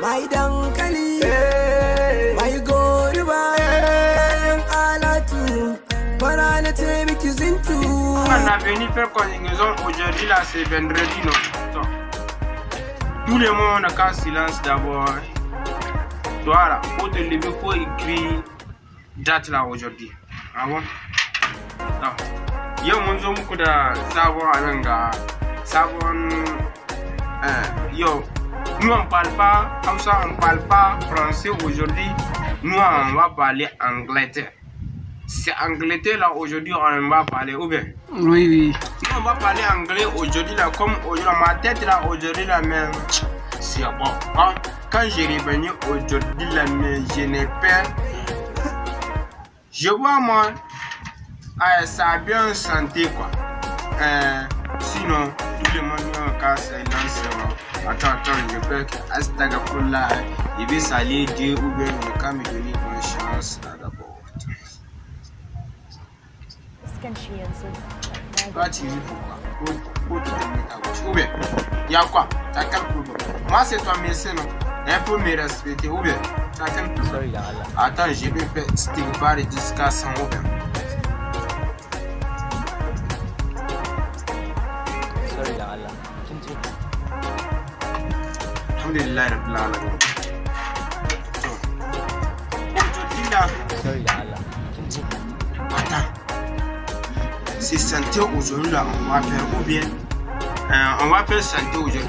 Mai dankali, mai goruba, kayan alatu, fara na ce miki zintu. On a venu faire conjugaison aujourd'hui là, c'est vendredi non. Tout le monde a qu'un silence d'abord. Voilà, pour te lever, il faut écrire date là aujourd'hui. Ah bon? Non. Yo, mon zoom kuda savoir alanga, savoir yo. Nous on parle pas comme ça, on parle pas français aujourd'hui. Nous on va parler anglais. C'est anglais là aujourd'hui on va parler ou bien? Oui. Nous on va parler anglais aujourd'hui là comme aujourd'hui ma tête là aujourd'hui là même c'est bon. Quand j'ai revenu aujourd'hui là mais je n'ai pas. Je vois moi ça a bien santé quoi. Sinon tout le monde casse et lance. Attends, je peux que Astagfirullah, il veut saluer Dieu ou bien le cas me donner bonne chance d'abord. Toi, tu dis pourquoi? Pour te donner ta gauche. Ou bien, il y a quoi? Tu as quel problème? Moi, c'est toi, médecin, non? Il faut me respecter. Ou bien, tu as quel problème? Attends, je vais faire stigbar jusqu'à 100 ou bien. Alhamdulillah Rabbil Alamin. Attends. C'est santé aujourd'hui là, on va faire ou bien on va faire santé aujourd'hui.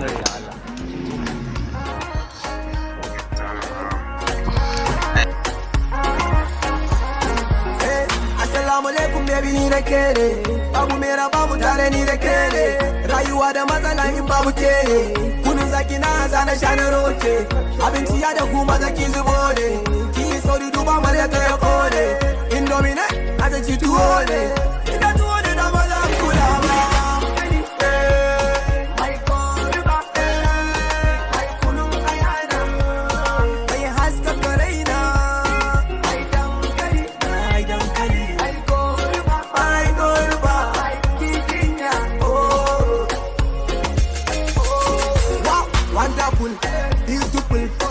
Assalamu alaikum baby ni da kere. Babu mera babu tare ni da kere. Rayuwa da matsala in babu kere. Zaki na zana shana roke abinci ya da kuma zaki zubo ne ki sauri duba mare ta ya kone indomie ne a ta ci tuwo ne ina tuwo ne da ba za ku da ba mai korba mai kunun ayana mai haska karaina mai dankali mai korba mai kikinya wonderful, beautiful.